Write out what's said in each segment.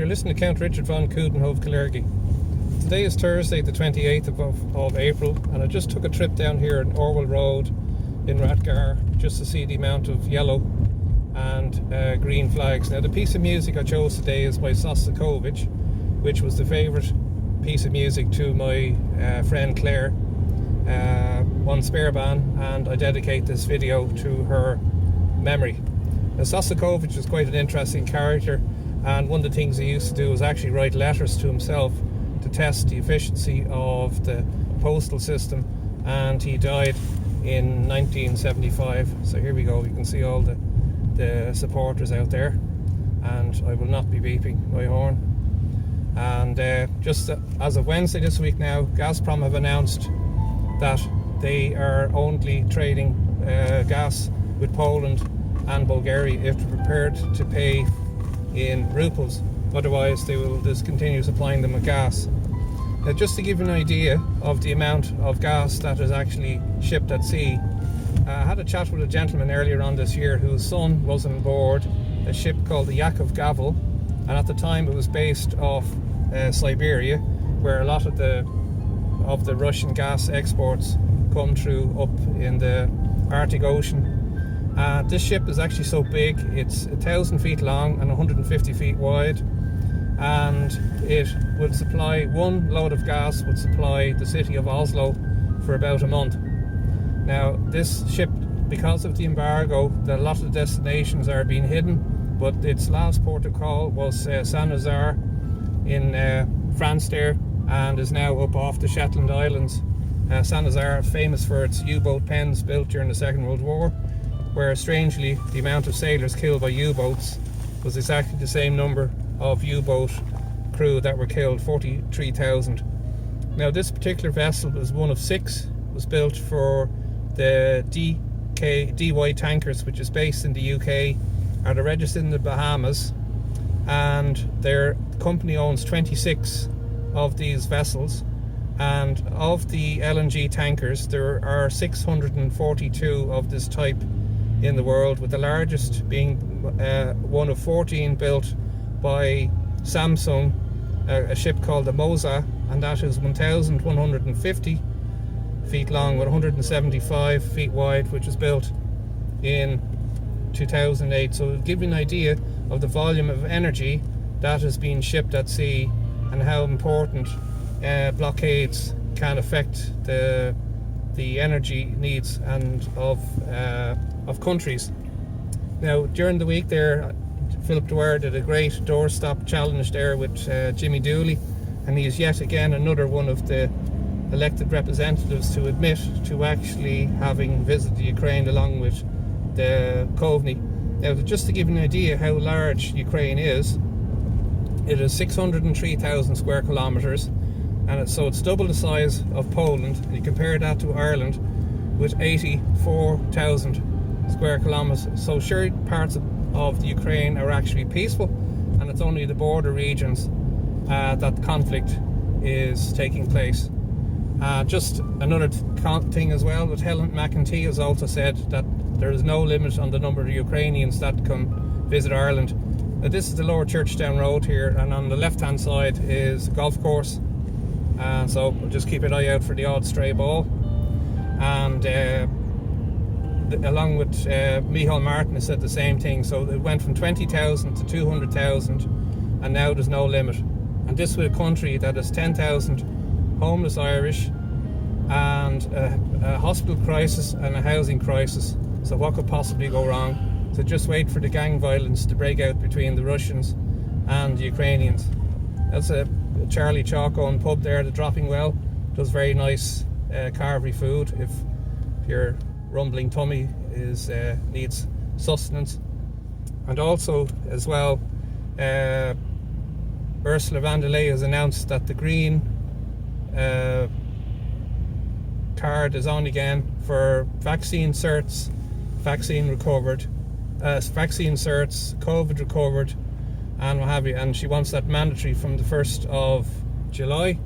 You're listening to Count Richard von Coudenhove Kalergi. Today is Thursday, the 28th of April, and I just took a trip down here in Orwell Road in Rathgar just to see the amount of yellow and green flags. Now, the piece of music I chose today is by Shostakovich, which was the favourite piece of music to my friend Claire An Spéirbhean, and I dedicate this video to her memory. Now, Shostakovich was quite an interesting character, and one of the things he used to do was actually write letters to himself to test the efficiency of the postal system, and he died in 1975. So here we go, you can see all the supporters out there, and I will not be beeping my horn. And just as of Wednesday this week now, Gazprom have announced that they are only trading gas with Poland and Bulgaria if they're prepared to pay in rubles. Otherwise they will discontinue supplying them with gas. Now, just to give you an idea of the amount of gas that is actually shipped at sea, I had a chat with a gentleman earlier on this year whose son was on board a ship called the Yakov Gavel, and at the time it was based off Siberia, where a lot of the Russian gas exports come through up in the Arctic Ocean. This ship is actually so big, it's 1,000 feet long and 150 feet wide, and it would supply, one load of gas would supply the city of Oslo for about a month. Now, this ship, because of the embargo, a lot of the destinations are being hidden, but its last port of call was Saint-Nazaire in France there, and is now up off the Shetland Islands. Saint-Nazaire, famous for its U-boat pens built during the Second World War, where strangely the amount of sailors killed by U-boats was exactly the same number of U-boat crew that were killed, 43,000. Now, this particular vessel was one of 6, was built for the DY Tankers, which is based in the UK, are they're registered in the Bahamas, and their company owns 26 of these vessels. And of the LNG tankers, there are 642 of this type in the world, with the largest being one of 14 built by Samsung, a ship called the Mosa, and that is 1,150 feet long with 175 feet wide, which was built in 2008. So it'll give you an idea of the volume of energy that is being shipped at sea, and how important blockades can affect the energy needs and of countries. Now, during the week there, Philip Dwyer did a great doorstop challenge there with Jimmy Dooley, and he is yet again another one of the elected representatives to admit to actually having visited Ukraine along with the Coveney. Now, just to give you an idea how large Ukraine is, it is 603,000 square kilometres, and it's double the size of Poland. And you compare that to Ireland with 84,000 square kilometres. So sure, parts of the Ukraine are actually peaceful, and it's only the border regions that the conflict is taking place. Just another thing as well, with Helen McEntee has also said that there is no limit on the number of Ukrainians that come visit Ireland. Now, this is the Lower Churchtown Road here, and on the left hand side is a golf course, and so just keep an eye out for the odd stray ball. And along with Micheál Martin has said the same thing. So it went from 20,000 to 200,000, and now there's no limit. And this with a country that has 10,000 homeless Irish, and a hospital crisis and a housing crisis. So what could possibly go wrong? So just wait for the gang violence to break out between the Russians and the Ukrainians. That's a Charlie Chalk-owned pub there, the Dropping Well. Does very nice carvery food if your rumbling tummy needs sustenance. And also as well, Ursula von der Leyen has announced that the green card is on again for vaccine certs, vaccine recovered, vaccine certs, COVID recovered, and what have you. And she wants that mandatory from the 1st of July,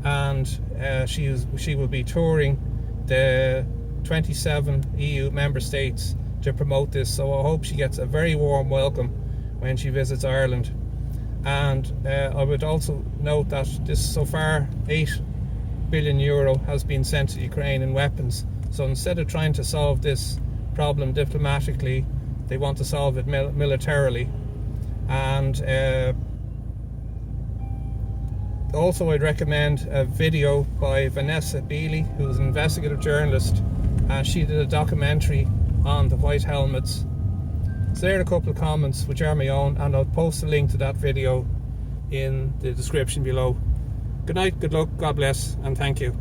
and she will be touring the 27 EU member states to promote this. So I hope she gets a very warm welcome when she visits Ireland. And I would also note that so far €8 billion has been sent to Ukraine in weapons. So instead of trying to solve this problem diplomatically, they want to solve it militarily. And also I'd recommend a video by Vanessa Beeley, who's an investigative journalist, and she did a documentary on the white helmets. So there are a couple of comments which are my own, and I'll post a link to that video in the description below. Good night, good luck, God bless, and thank you.